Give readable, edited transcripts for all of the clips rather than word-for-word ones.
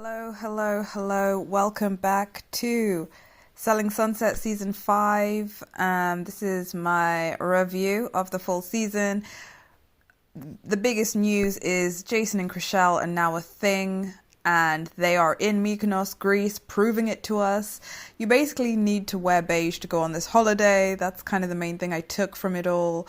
Hello. Welcome back to Selling Sunset Season 5. This is my review of the full season. The biggest news is Jason and Chriselle are now a thing, and they are in Mykonos, Greece, proving it to us. You basically need to wear beige to go on this holiday. That's kind of the main thing I took from it all.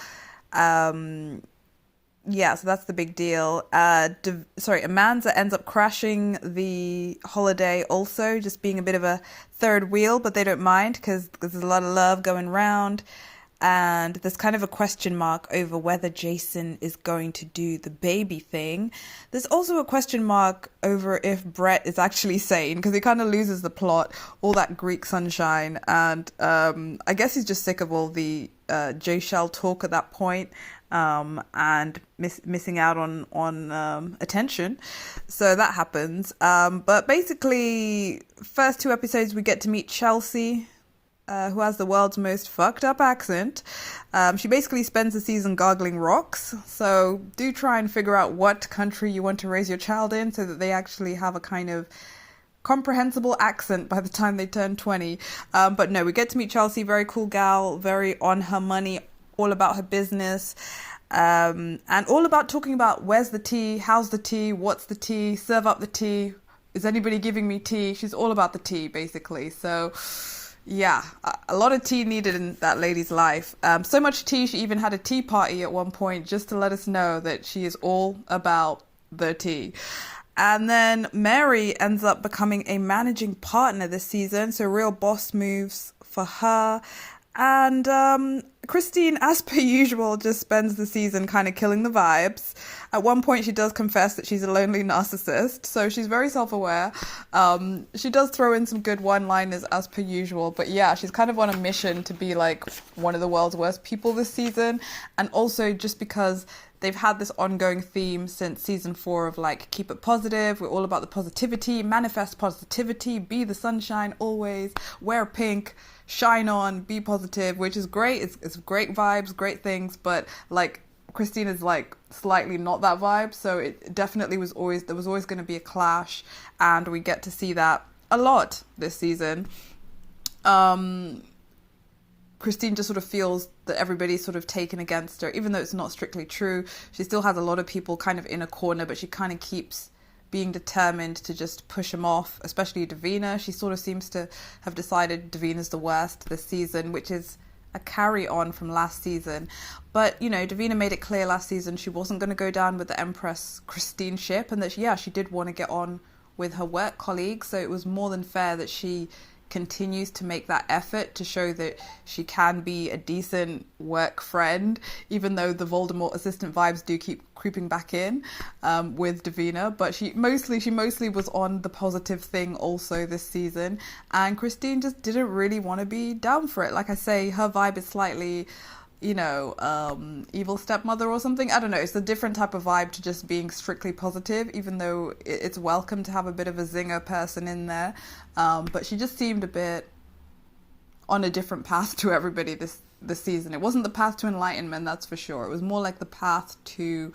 So that's the big deal. Amanza ends up crashing the holiday also, just being a bit of a third wheel, but they don't mind because there's a lot of love going round. And there's kind of a question mark over whether Jason is going to do the baby thing. There's also a question mark over if Brett is actually sane, because he kind of loses the plot, all that Greek sunshine. And I guess he's just sick of all the J Shell talk at that point. And missing out on attention. So that happens. But basically, first two episodes, we get to meet Chelsea, who has the world's most fucked up accent. She basically spends the season gargling rocks. So do try and figure out what country you want to raise your child in so that they actually have a kind of comprehensible accent by the time they turn 20. But no, we get to meet Chelsea, very cool gal, very on her money, all about her business, and all about talking about where's the tea, how's the tea, what's the tea, serve up the tea, is anybody giving me tea? She's all about the tea, basically. So yeah, a lot of tea needed in that lady's life. So much tea, she even had a tea party at one point just to let us know that she is all about the tea. And then Mary ends up becoming a managing partner this season, so real boss moves for her. And Christine, as per usual, just spends the season kind of killing the vibes. At one point, she does confess that she's a lonely narcissist, so she's very self-aware. She does throw in some good one-liners as per usual, but yeah, she's kind of on a mission to be like one of the world's worst people this season. And also just because they've had this ongoing theme since season 4 of like, keep it positive, we're all about the positivity, manifest positivity, be the sunshine always, wear pink, shine on, be positive, which is great. It's great vibes, great things, but like Christine is like slightly not that vibe, so it definitely was always going to be a clash, and we get to see that a lot this season. Christine just sort of feels that everybody's sort of taken against her, even though it's not strictly true. She still has a lot of people kind of in a corner, but she kind of keeps being determined to just push him off, especially Davina. She sort of seems to have decided Davina's the worst this season, which is a carry on from last season. But, you know, Davina made it clear last season she wasn't going to go down with the Empress Christine ship, and that, she did want to get on with her work colleagues. So it was more than fair that she continues to make that effort to show that she can be a decent work friend, even though the Voldemort assistant vibes do keep creeping back in with Davina. But she mostly was on the positive thing also this season, and Christine just didn't really want to be down for it. Like I say, her vibe is slightly, evil stepmother or something. I don't know. It's a different type of vibe to just being strictly positive, even though it's welcome to have a bit of a zinger person in there. But she just seemed a bit on a different path to everybody this season. It wasn't the path to enlightenment, that's for sure. It was more like the path to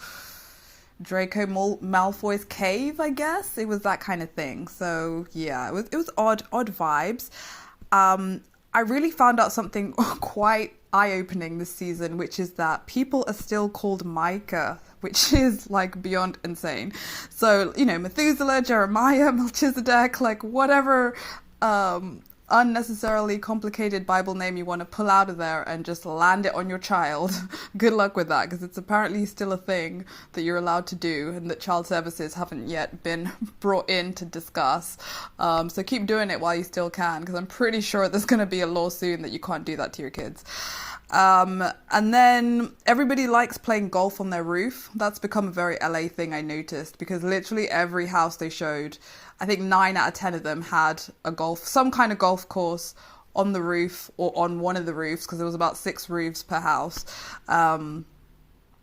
Draco Malfoy's cave, I guess. It was that kind of thing. So yeah, it was odd vibes. I really found out something quite eye-opening this season, which is that people are still called Micah, which is like beyond insane. So, Methuselah, Jeremiah, Melchizedek, like whatever unnecessarily complicated Bible name you want to pull out of there and just land it on your child. Good luck with that, because it's apparently still a thing that you're allowed to do, and that child services haven't yet been brought in to discuss. So keep doing it while you still can, because I'm pretty sure there's going to be a law soon that you can't do that to your kids. And then everybody likes playing golf on their roof. That's become a very LA thing, I noticed, because literally every house they showed, I think 9 out of 10 of them had some kind of golf course on the roof or on one of the roofs, because there was about 6 roofs per house.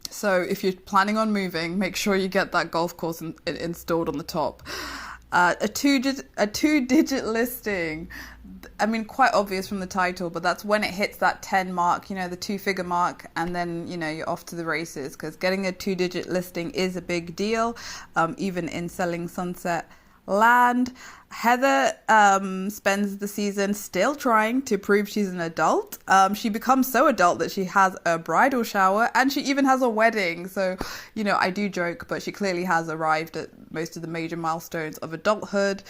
So if you're planning on moving, make sure you get that golf course installed on the top. A two-digit listing. I mean, quite obvious from the title, but that's when it hits that 10 mark, the 2-figure mark, and then, you're off to the races, because getting a 2-digit listing is a big deal. Even in Selling Sunset land. Heather spends the season still trying to prove she's an adult. She becomes so adult that she has a bridal shower and she even has a wedding. So, I do joke, but she clearly has arrived at most of the major milestones of adulthood.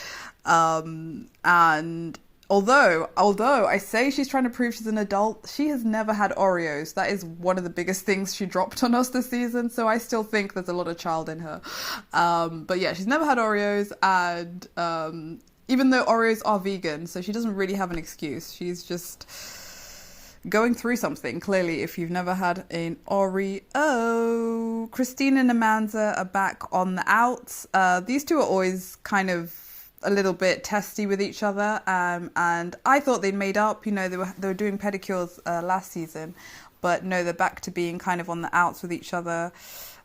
And although I say she's trying to prove she's an adult, she has never had Oreos. That is one of the biggest things she dropped on us this season. So I still think there's a lot of child in her. But yeah, she's never had Oreos. And even though Oreos are vegan, so she doesn't really have an excuse. She's just going through something, clearly, if you've never had an Oreo. Christine and Amanda are back on the outs. These two are always kind of a little bit testy with each other, and I thought they'd made up. They were doing pedicures last season, but no, they're back to being kind of on the outs with each other.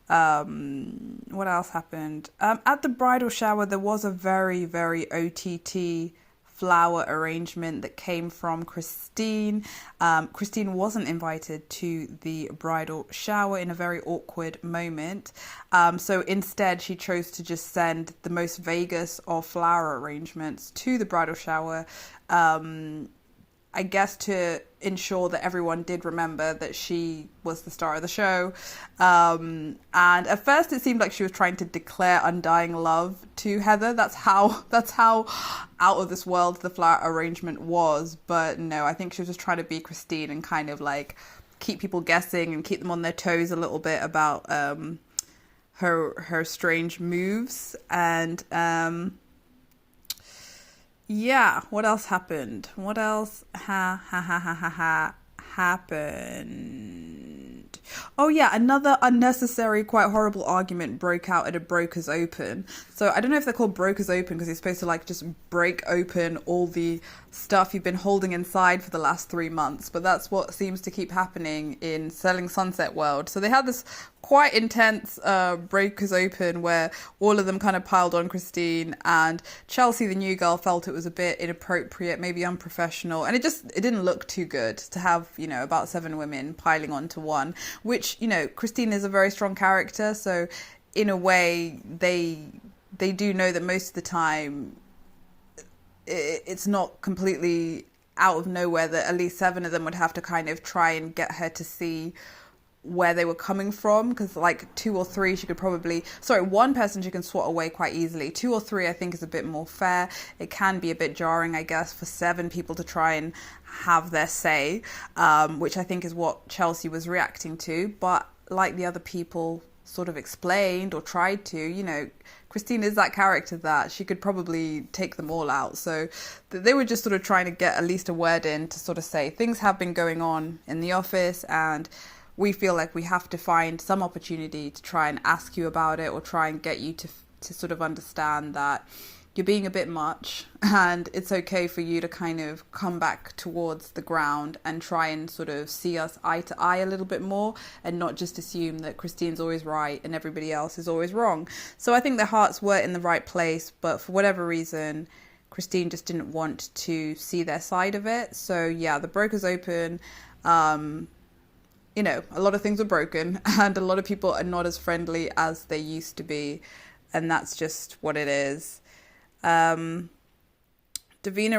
What else happened? At the bridal shower, there was a very, very OTT flower arrangement that came from Christine. Christine wasn't invited to the bridal shower in a very awkward moment. So instead, she chose to just send the most Vegas of flower arrangements to the bridal shower. I guess to ensure that everyone did remember that she was the star of the show. And at first it seemed like she was trying to declare undying love to Heather. That's how out of this world the flower arrangement was. But no, I think she was just trying to be Christine and kind of like keep people guessing and keep them on their toes a little bit about her strange moves. And yeah, what else happened? What else happened? Oh yeah, another unnecessary, quite horrible argument broke out at a broker's open. So I don't know if they're called brokers open because you're supposed to like just break open all the stuff you've been holding inside for the last 3 months, but that's what seems to keep happening in Selling Sunset World. So they had this quite intense brokers open where all of them kind of piled on Christine, and Chelsea, the new girl, felt it was a bit inappropriate, maybe unprofessional, and it didn't look too good to have about 7 women piling onto one, which Christine is a very strong character, so in a way they do know that most of the time it's not completely out of nowhere that at least 7 of them would have to kind of try and get her to see where they were coming from, because like 2 or 3 one person she can swat away quite easily. 2 or 3 I think is a bit more fair. It can be a bit jarring, I guess, for 7 people to try and have their say, which I think is what Chelsea was reacting to. But like the other people sort of explained or tried to, Christine is that character that she could probably take them all out. So they were just sort of trying to get at least a word in to sort of say things have been going on in the office and we feel like we have to find some opportunity to try and ask you about it or try and get you to sort of understand that you're being a bit much and it's okay for you to kind of come back towards the ground and try and sort of see us eye to eye a little bit more and not just assume that Christine's always right and everybody else is always wrong. So I think their hearts were in the right place, but for whatever reason, Christine just didn't want to see their side of it. So yeah, the brokers open, a lot of things were broken and a lot of people are not as friendly as they used to be. And that's just what it is. Davina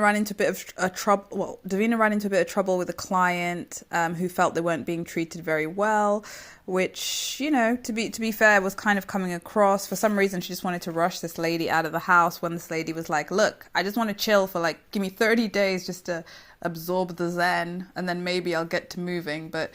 ran into a bit of trouble. Davina ran into a bit of trouble with a client who felt they weren't being treated very well, which, to be fair, was kind of coming across. For some reason, she just wanted to rush this lady out of the house when this lady was like, look, I just want to chill for give me 30 days just to absorb the zen and then maybe I'll get to moving. But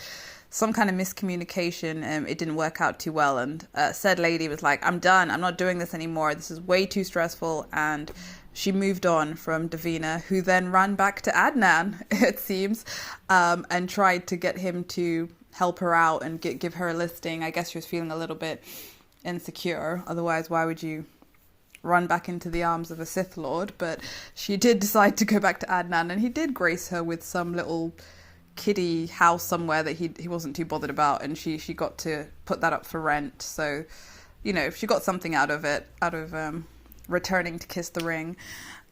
some kind of miscommunication, it didn't work out too well, and said lady was like, I'm done, I'm not doing this anymore, this is way too stressful, and she moved on from Davina, who then ran back to Adnan, it seems, and tried to get him to help her out and give her a listing. I guess she was feeling a little bit insecure, otherwise why would you run back into the arms of a Sith Lord? But she did decide to go back to Adnan, and he did grace her with some little kiddie house somewhere that he wasn't too bothered about, and she got to put that up for rent. So she got something out of it, returning to kiss the ring.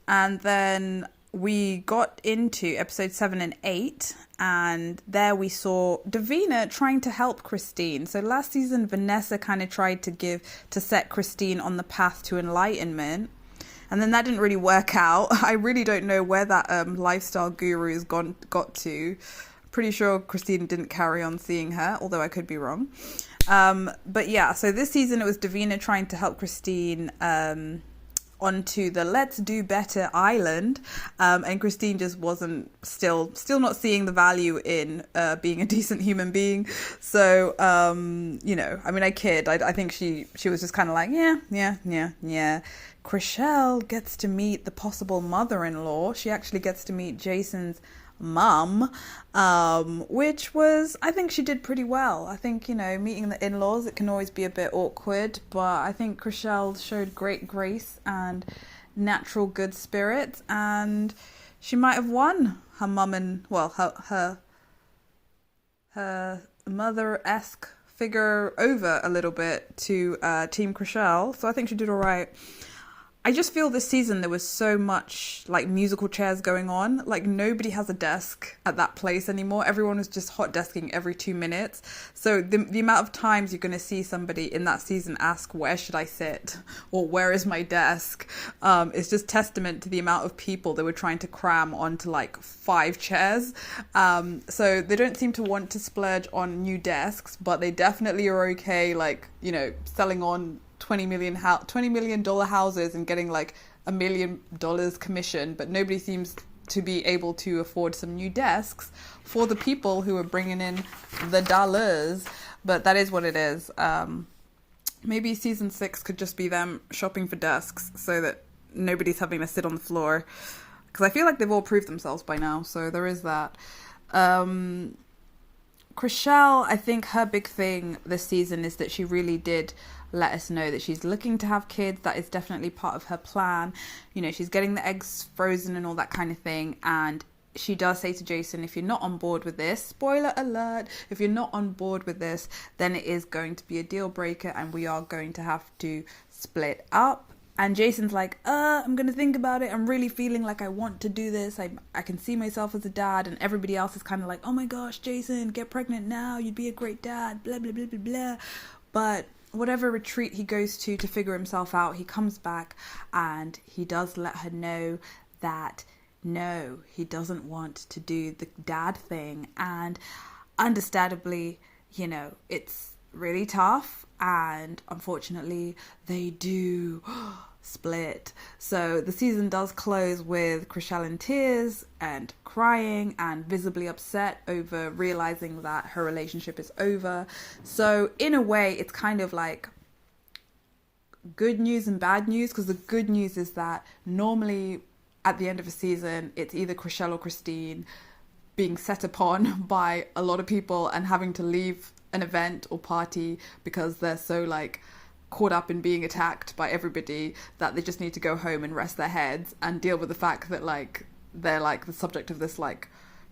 And then we got into episode 7 and 8, and there we saw Davina trying to help Christine. So last season Vanessa kind of tried to set Christine on the path to enlightenment, And then that didn't really work out. I really don't know where that lifestyle guru has got to. Pretty sure Christine didn't carry on seeing her, although I could be wrong. But yeah, so this season it was Davina trying to help Christine onto the Let's Do Better island, and Christine just wasn't still not seeing the value in being a decent human being. So you know, I mean, I kid. I think she was just kind of like, yeah. Chriselle gets to meet the possible mother-in-law. She actually gets to meet Jason's mum, which was, I think she did pretty well. I think, you know, meeting the in-laws, it can always be a bit awkward, but I think Chriselle showed great grace and natural good spirit, and she might have won her mum and, well, her mother-esque figure over a little bit to Team Chriselle. So I think she did all right. I just feel this season there was so much like musical chairs going on. Like nobody has a desk at that place anymore. Everyone was just hot desking every 2 minutes. So the amount of times you're going to see somebody in that season ask, where should I sit? Or where is my desk? It's just testament to the amount of people they were trying to cram onto like 5 chairs. So they don't seem to want to splurge on new desks, but they definitely are okay, like, you know, selling on $20 million houses and getting like $1 million commission, but nobody seems to be able to afford some new desks for the people who are bringing in the dollars. But that is what it is. Maybe season 6 could just be them shopping for desks so that nobody's having to sit on the floor, because I feel like they've all proved themselves by now. So there is that. Chriselle, I think her big thing this season is that she really did let us know that she's looking to have kids. That is definitely part of her plan. You know, she's getting the eggs frozen and all that kind of thing. And she does say to Jason, if you're not on board with this, spoiler alert, if you're not on board with this, then it is going to be a deal breaker and we are going to have to split up. And Jason's like, I'm going to think about it. I'm really feeling like I want to do this. I can see myself as a dad. And everybody else is kind of like, oh my gosh, Jason, get pregnant now. You'd be a great dad, blah, blah, blah, blah, blah. But whatever retreat he goes to figure himself out, he comes back and he does let her know that no, he doesn't want to do the dad thing. And understandably, you know, it's really tough, and unfortunately they do split. So the season does close with Chriselle in tears and crying and visibly upset over realizing that her relationship is over. So in a way it's kind of like good news and bad news, because the good news is that normally at the end of a season it's either Chriselle or Christine being set upon by a lot of people and having to leave an event or party because they're so like caught up in being attacked by everybody that they just need to go home and rest their heads and deal with the fact that like they're like the subject of this like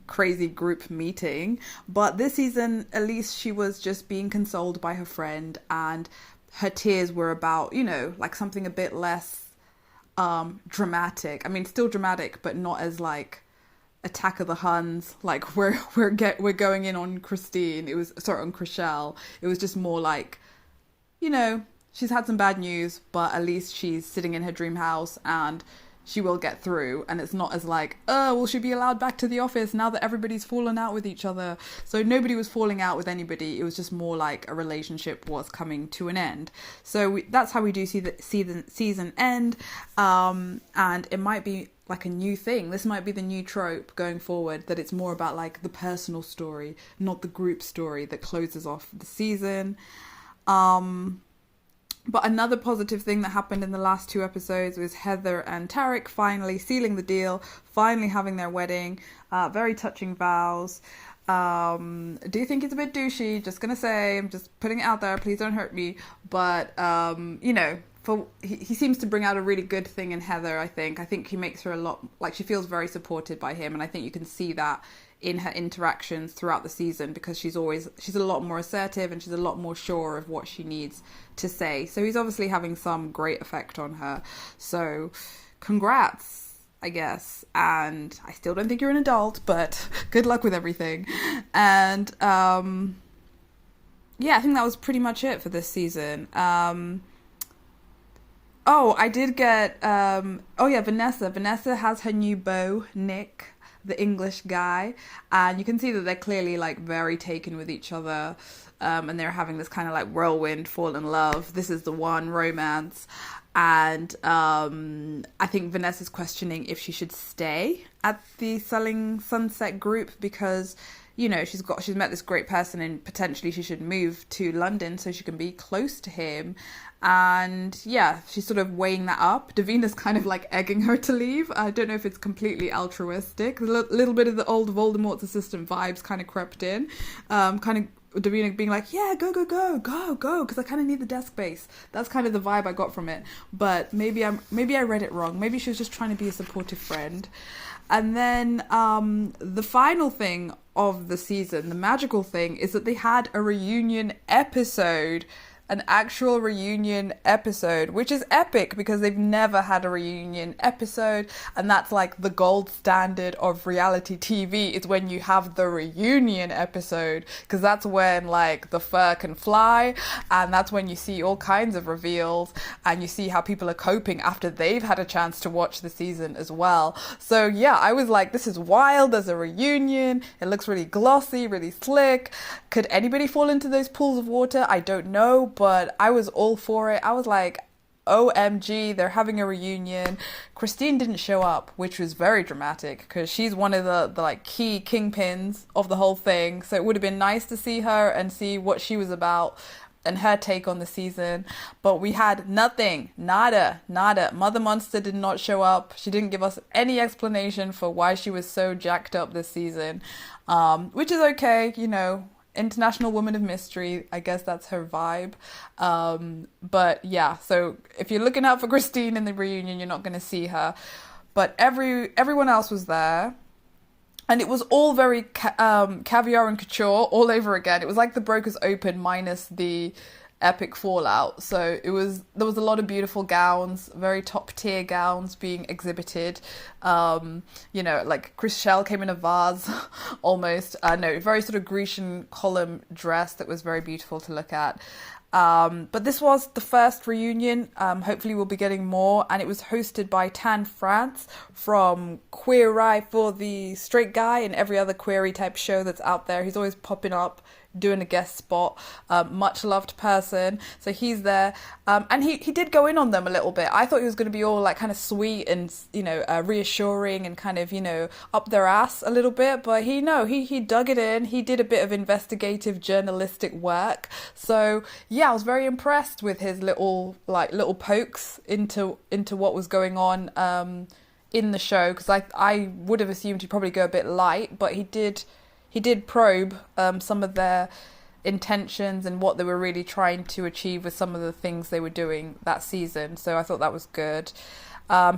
crazy group meeting. But this season, at least she was just being consoled by her friend, and her tears were about, you know, like something a bit less dramatic. I mean, still dramatic, but not as like Attack of the Huns, like we're going in on Christine. It was on Chriselle. It was just more like, you know, she's had some bad news, but at least she's sitting in her dream house and she will get through. And it's not as like, oh, will she be allowed back to the office now that everybody's fallen out with each other? So nobody was falling out with anybody. It was just more like a relationship was coming to an end. So that's how we do see the season end. And it might be like a new thing. This might be the new trope going forward, that it's more about like the personal story, not the group story, that closes off the season. But another positive thing that happened in the last 2 episodes was Heather and Tarek finally sealing the deal, finally having their wedding. Very touching vows. Do you think it's a bit douchey? Just gonna say, I'm just putting it out there, please don't hurt me. But you know, he seems to bring out a really good thing in Heather. I think he makes her a lot, like, she feels very supported by him, and I think you can see that in her interactions throughout the season, because she's a lot more assertive and she's a lot more sure of what she needs to say. So he's obviously having some great effect on her. So congrats, I guess. And I still don't think you're an adult, but good luck with everything. And yeah, I think that was pretty much it for this season. Oh, I did get oh yeah, Vanessa. Vanessa has her new beau, Nick, the English guy, and you can see that they're clearly like very taken with each other. And they're having this kind of like whirlwind fall in love. This is the one romance. And I think Vanessa's questioning if she should stay at the Selling Sunset group because, you know, she's met this great person and potentially she should move to London so she can be close to him. And yeah, she's sort of weighing that up. Davina's kind of like egging her to leave. I don't know if it's completely altruistic. A little bit of the old Voldemort's assistant vibes kind of crept in. Kind of Davina being like, yeah, go, because I kind of need the desk space. That's kind of the vibe I got from it. But maybe I read it wrong. Maybe she was just trying to be a supportive friend. And then the final thing of the season, the magical thing, is that they had a reunion episode. An actual reunion episode, which is epic because they've never had a reunion episode, and that's like the gold standard of reality TV is when you have the reunion episode, because that's when like the fur can fly, and that's when you see all kinds of reveals and you see how people are coping after they've had a chance to watch the season as well. So yeah, I was like, this is wild. There's a reunion, it looks really glossy, really slick. Could anybody fall into those pools of water? I don't know, but I was all for it. I was like, OMG, they're having a reunion. Christine didn't show up, which was very dramatic because she's one of the like key kingpins of the whole thing. So it would have been nice to see her and see what she was about and her take on the season. But we had nothing, nada. Mother Monster did not show up. She didn't give us any explanation for why she was so jacked up this season, which is okay, you know. International Woman of Mystery, I guess that's her vibe. But yeah, so if you're looking out for Christine in the reunion, you're not going to see her. But everyone else was there. And it was all very caviar and couture all over again. It was like the Brokers Open minus the epic fallout. So there was a lot of beautiful gowns, very top tier gowns being exhibited. You know, like Chriselle came in a vase almost. No, very sort of Grecian column dress that was very beautiful to look at. But this was the first reunion. Hopefully we'll be getting more. And it was hosted by Tan France from Queer Eye for the Straight Guy and every other query type show that's out there. He's always popping up, doing a guest spot, much loved person. So he's there. And he did go in on them a little bit. I thought he was going to be all like kind of sweet and, you know, reassuring and kind of, you know, up their ass a little bit. But he dug it in. He did a bit of investigative journalistic work. So yeah, I was very impressed with his little pokes into what was going on in the show, because I would have assumed he'd probably go a bit light, but he did probe some of their intentions and what they were really trying to achieve with some of the things they were doing that season. So I thought that was good.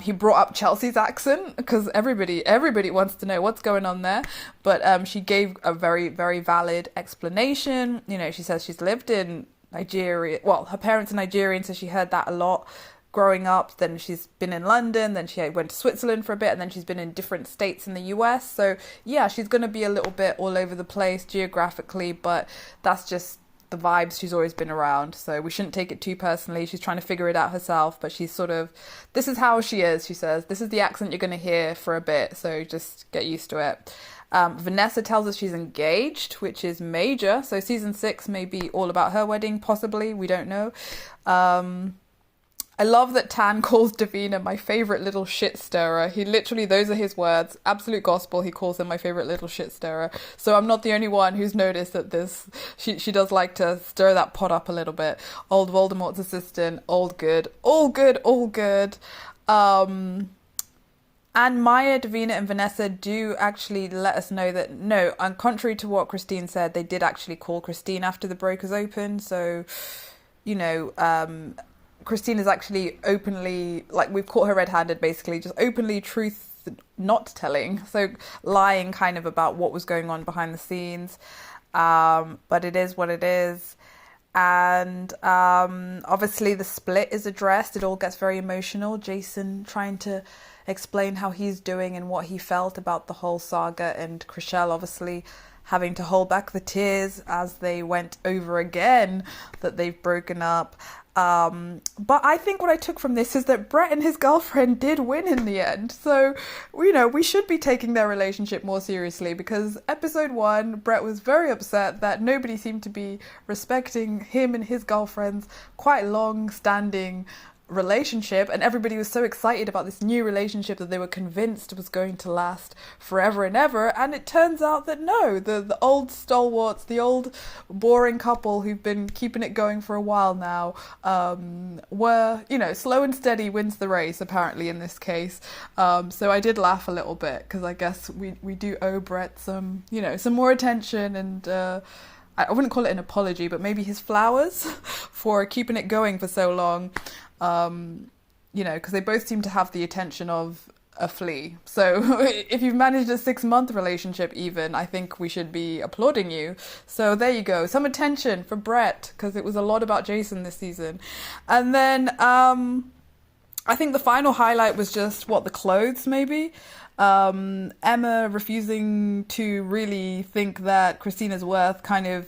He brought up Chelsea's accent because everybody wants to know what's going on there. But she gave a very, very valid explanation. You know, she says she's lived in Nigeria. Well, her parents are Nigerian, so she heard that a lot growing up. Then she's been in London, then she went to Switzerland for a bit, and then she's been in different states in the US. So yeah, she's going to be a little bit all over the place geographically, but that's just the vibes she's always been around. So we shouldn't take it too personally. She's trying to figure it out herself, but she's sort of, this is how she is, she says. This is the accent you're going to hear for a bit, so just get used to it. Vanessa tells us she's engaged, which is major. So season 6 may be all about her wedding, possibly. We don't know. I love that Tan calls Davina my favourite little shit stirrer. He literally, those are his words, absolute gospel. He calls her my favourite little shit stirrer. So I'm not the only one who's noticed that she does like to stir that pot up a little bit. Old Voldemort's assistant, all good. And Maya, Davina and Vanessa do actually let us know that, no, and contrary to what Christine said, they did actually call Christine after the Brokers Open. So, you know, Christine is actually openly, like, we've caught her red-handed, basically, just openly truth not telling. So lying kind of about what was going on behind the scenes. But it is what it is. And obviously the split is addressed. It all gets very emotional. Jason trying to explain how he's doing and what he felt about the whole saga, and Chriselle obviously having to hold back the tears as they went over again that they've broken up. But I think what I took from this is that Brett and his girlfriend did win in the end. So, we should be taking their relationship more seriously, because episode 1, Brett was very upset that nobody seemed to be respecting him and his girlfriend's quite long-standing relationship, and everybody was so excited about this new relationship that they were convinced was going to last forever and ever, and it turns out that no, the old stalwarts, the old boring couple who've been keeping it going for a while now, were, slow and steady wins the race, apparently, in this case. So I did laugh a little bit, because I guess we do owe Brett some more attention, and I wouldn't call it an apology, but maybe his flowers for keeping it going for so long. Because they both seem to have the attention of a flea. So if you've managed a 6-month relationship even, I think we should be applauding you. So there you go. Some attention for Brett, because it was a lot about Jason this season. And then I think the final highlight was just, the clothes maybe. Emma refusing to really think that Christina's worth kind of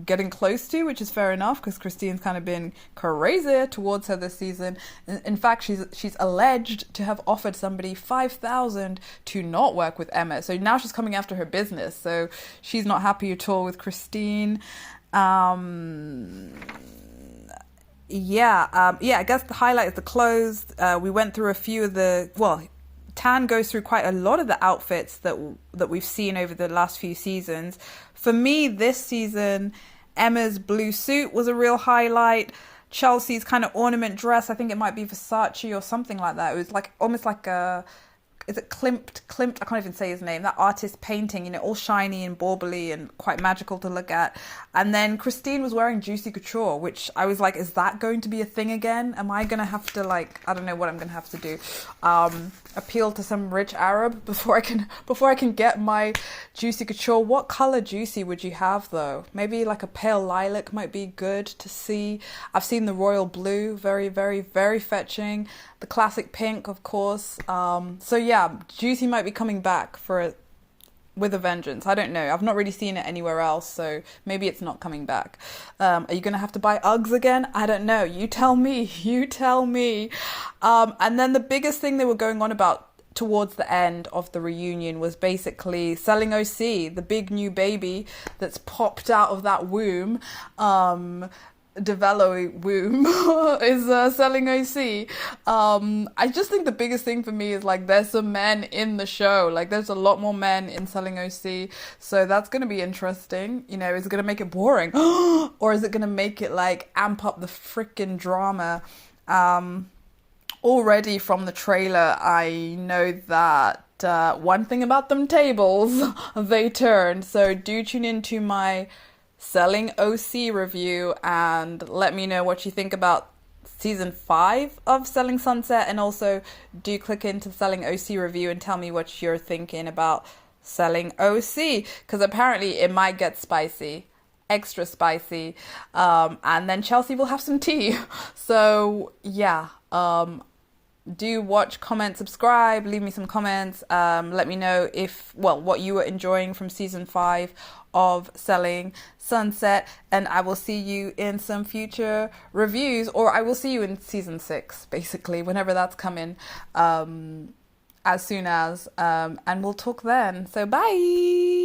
getting close to, which is fair enough, because Christine's kind of been crazy towards her this season. In fact, she's alleged to have offered somebody $5,000 to not work with Emma. So now she's coming after her business. So she's not happy at all with Christine. I guess the highlight is the clothes. We went through a few of Tan goes through quite a lot of the outfits that we've seen over the last few seasons. For me, this season, Emma's blue suit was a real highlight. Chelsea's kind of ornament dress, I think it might be Versace or something like that. It was almost like is it Klimt? I can't even say his name. That artist painting, all shiny and bauble-y and quite magical to look at. And then Christine was wearing Juicy Couture, which I was like, is that going to be a thing again? Am I going to have to I don't know what I'm going to have to do. Appeal to some rich Arab before I can get my Juicy Couture. What color Juicy would you have though? Maybe like a pale lilac might be good to see. I've seen the royal blue, very, very, very fetching. The classic pink, of course. So yeah, Juicy might be coming back with a vengeance. I don't know. I've not really seen it anywhere else, so maybe it's not coming back. Are you going to have to buy Uggs again? I don't know. You tell me. You tell me. And then the biggest thing they were going on about towards the end of the reunion was basically selling OC, the big new baby that's popped out of that womb. Developing womb is selling OC. I just think the biggest thing for me is there's some men in the show. There's a lot more men in selling OC, so that's going to be interesting. Is it going to make it boring, or is it going to make it amp up the freaking drama? Already from the trailer, I know that one thing about them tables, they turn. So do tune into my Selling OC review and let me know what you think about season 5 of Selling Sunset, and also do click into Selling OC review and tell me what you're thinking about Selling OC, because apparently it might get spicy, extra spicy, and then Chelsea will have some tea. So yeah, do watch, comment, subscribe, leave me some comments, let me know what you were enjoying from season 5 of Selling Sunset, and I will see you in some future reviews, or I will see you in season 6, basically, whenever that's coming, as soon as, and we'll talk then. So bye!